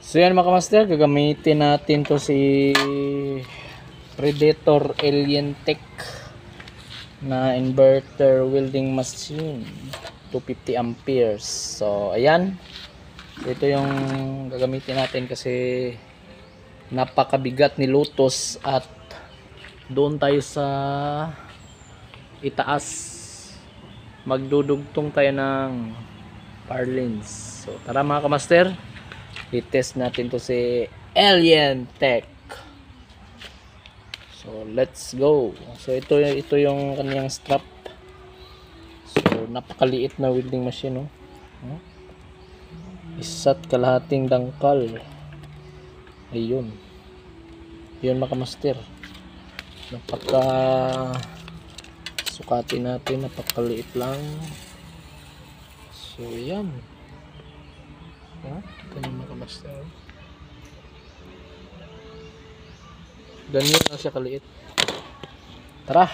So yan mga master, gagamitin natin to si Predator Alien Tech na inverter welding machine, 250 amperes. So ayan, ito yung gagamitin natin kasi napakabigat ni Lotus at doon tayo sa itaas, magdudugtong tayo ng parlins. So tara mga kamaster, i-test natin to si Alien Tech. So let's go. So ito yung kaniyang strap. So napakaliit na welding machine, no? Isa't kalahating dangkal. Ayun. Yun mga master. Napaka sukatin natin, napakaliit lang. So yan. Ito yung mga master. Ganyan lang siya kaliit. Tara!